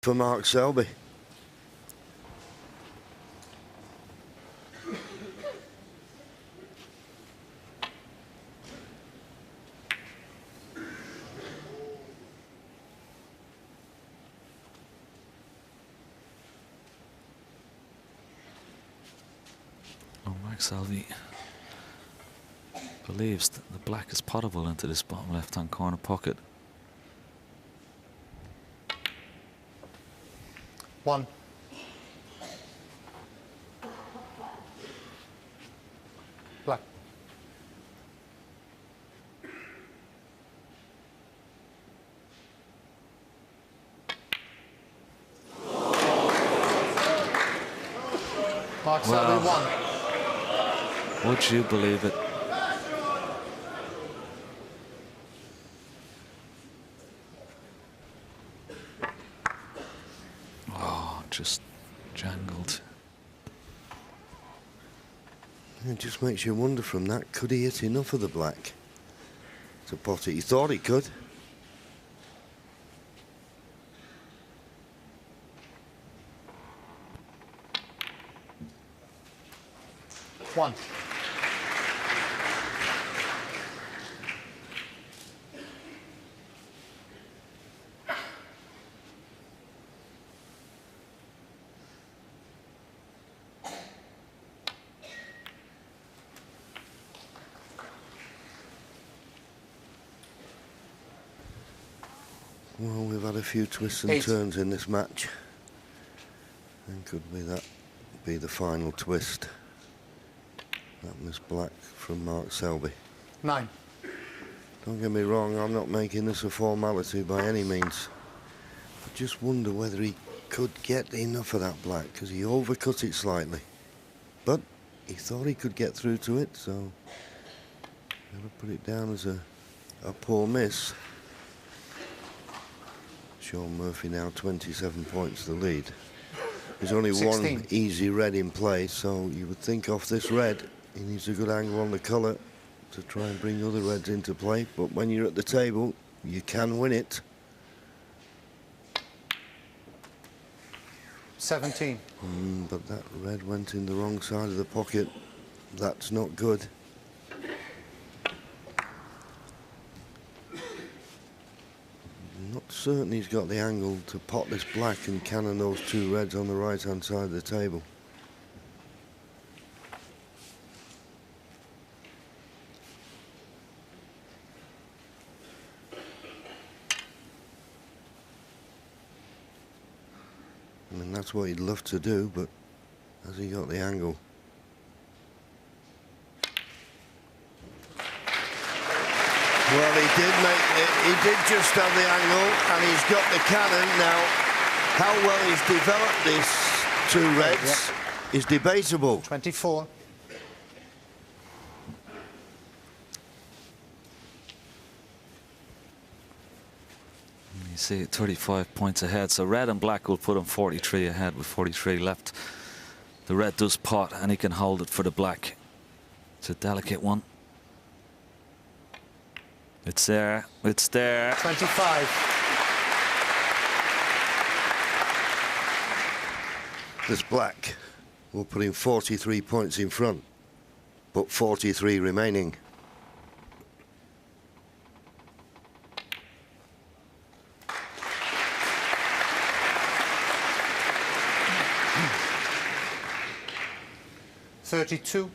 For Mark Selby. Oh, Mark Selby believes that the black is potable into this bottom left-hand corner pocket. One. Black. Mark Selby, one. Would you believe it? Oh, just jangled. It just makes you wonder from that, could he hit enough of the black to pot it? He thought he could. One. Well, we've had a few twists and turns in this match. And could that be the final twist? That was black from Mark Selby. 9. Don't get me wrong, I'm not making this a formality by any means. I just wonder whether he could get enough of that black, because he overcut it slightly. But he thought he could get through to it, so I'm going to put it down as a poor miss. Shaun Murphy now 27 points the lead. There's only 16. One easy red in play, so you would think off this red, he needs a good angle on the colour to try and bring other reds into play. But when you're at the table, you can win it. 17. But that red went in the wrong side of the pocket. That's not good. Not certain he's got the angle to pot this black and cannon those two reds on the right-hand side of the table. I mean, that's what he'd love to do, but has he got the angle? Well, he did just have the angle, and he's got the cannon. Now, how well he's developed these two reds is debatable. 24. You see 35 points ahead, so red and black will put him 43 ahead with 43 left. The red does pot, and he can hold it for the black. It's a delicate one. It's there. It's there. 25. This black will put him 43 points in front, but 43 remaining. $32.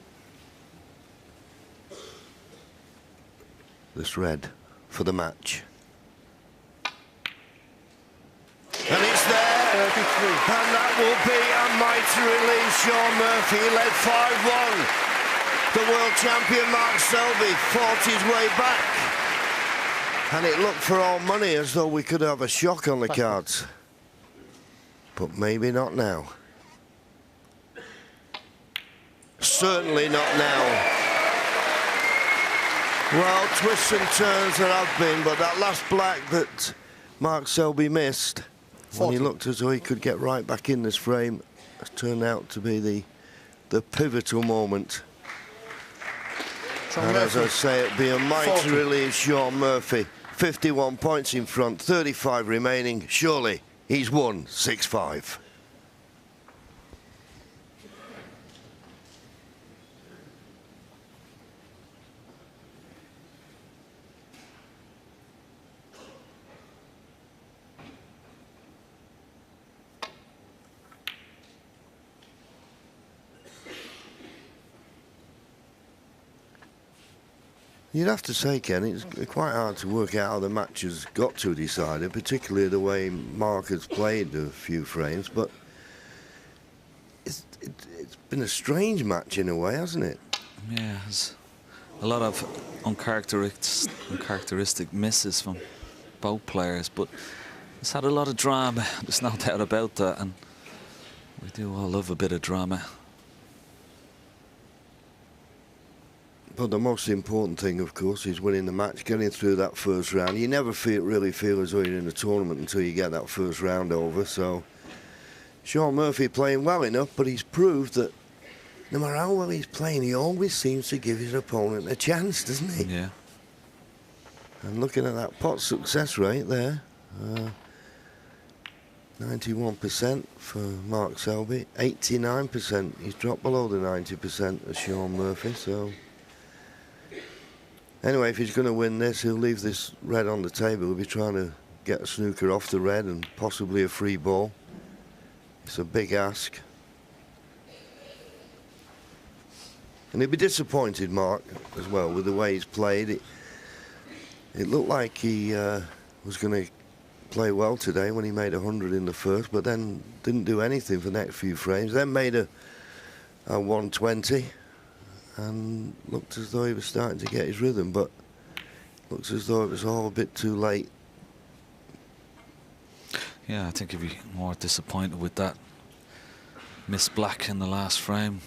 This red for the match. And it's there. 33. And that will be a mighty release. Shaun Murphy led 5-1. The world champion Mark Selby fought his way back. And it looked for all money as though we could have a shock on the cards. But maybe not now. Certainly not now. Well, twists and turns there have been, but that last black that Mark Selby missed, when he looked as though he could get right back in this frame, has turned out to be the pivotal moment. And as I say, it'd be a mighty relief. Shaun Murphy, 51 points in front, 35 remaining. Surely He's won 6-5. You'd have to say, Ken, it's quite hard to work out how the match has got to decided, particularly the way Mark has played a few frames, but it's been a strange match in a way, hasn't it? Yeah, there's a lot of uncharacteristic misses from both players, but it's had a lot of drama. There's no doubt about that, and we do all love a bit of drama. But the most important thing, of course, is winning the match, getting through that first round. You never really feel as though you're in a tournament until you get that first round over. So Shaun Murphy playing well enough, but he's proved that no matter how well he's playing, he always seems to give his opponent a chance, doesn't he? Yeah. And looking at that pot success rate there, 91% for Mark Selby, 89%. He's dropped below the 90% of Shaun Murphy, so... Anyway, if he's going to win this, he'll leave this red on the table. He'll be trying to get a snooker off the red and possibly a free ball. It's a big ask. And he'll be disappointed, Mark, as well, with the way he's played. It looked like he was going to play well today when he made 100 in the first, but then didn't do anything for the next few frames. Then made a 120. And looked as though he was starting to get his rhythm, but looks as though it was all a bit too late. Yeah, I think he'd be more disappointed with that miss black in the last frame.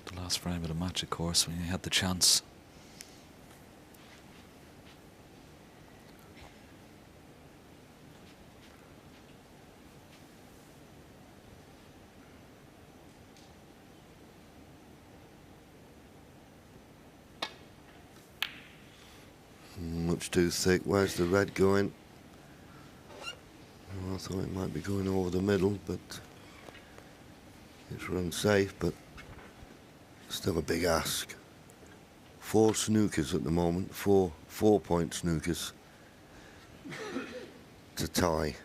The last frame of the match, of course, when he had the chance. Much too thick. Where's the red going? Well, I thought it might be going over the middle, but it's run safe, but still a big ask. 4 snookers at the moment, 4-point snookers to tie.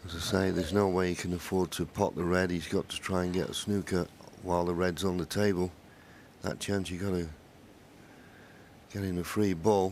As I say, there's no way he can afford to pot the red. He's got to try and get a snooker while the red's on the table. That chance you got to get in a free ball.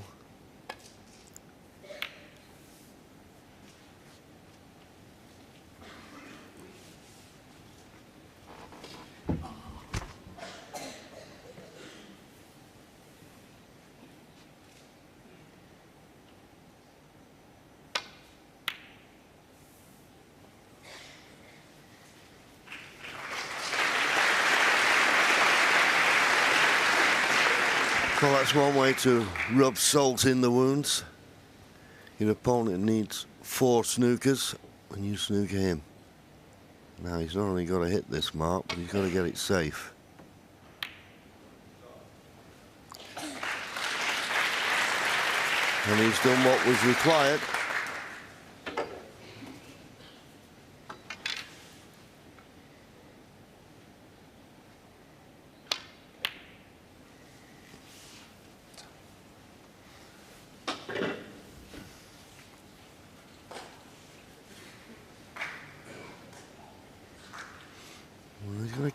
Well, that's one way to rub salt in the wounds. Your opponent needs 4 snookers when you snooker him. Now, he's not only got to hit this mark, but he's got to get it safe. And he's done what was required.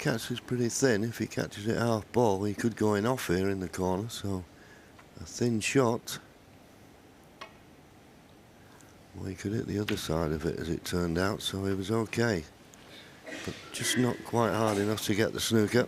catches pretty thin. If he catches it half ball, he could go in off here in the corner, so a thin shot. Well, he could hit the other side of it as it turned out, so he was okay. But just not quite hard enough to get the snooker.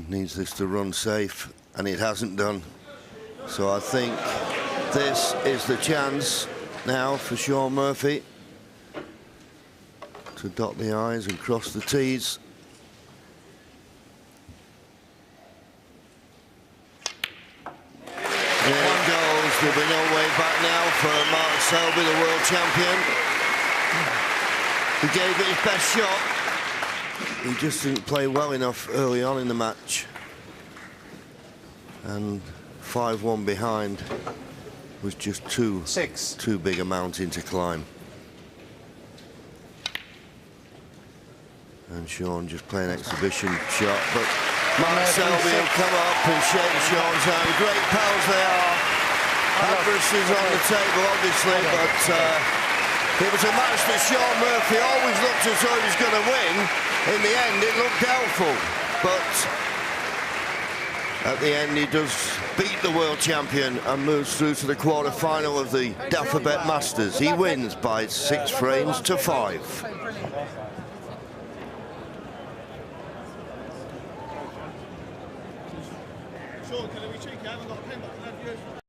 Needs this to run safe, and it hasn't done. So I think this is the chance now for Shaun Murphy to dot the I's and cross the T's. There it goes. There'll be no way back now for Mark Selby, the world champion. He gave it his best shot. He just didn't play well enough early on in the match. And 5-1 behind was just too big a mountain to climb. And Shaun just playing exhibition shot, but Mark Selby will come up and shake Shaun's hand. Great pals they are. Adversaries on the table, obviously, but it was a match that Shaun Murphy always looked as though he was going to win. In the end, it looked doubtful, but at the end, he does beat the world champion and moves through to the quarter-final of the Dafabet Masters. He wins by 6 frames to 5. Shaun, can we check? I haven't got a pen, but can I have yours?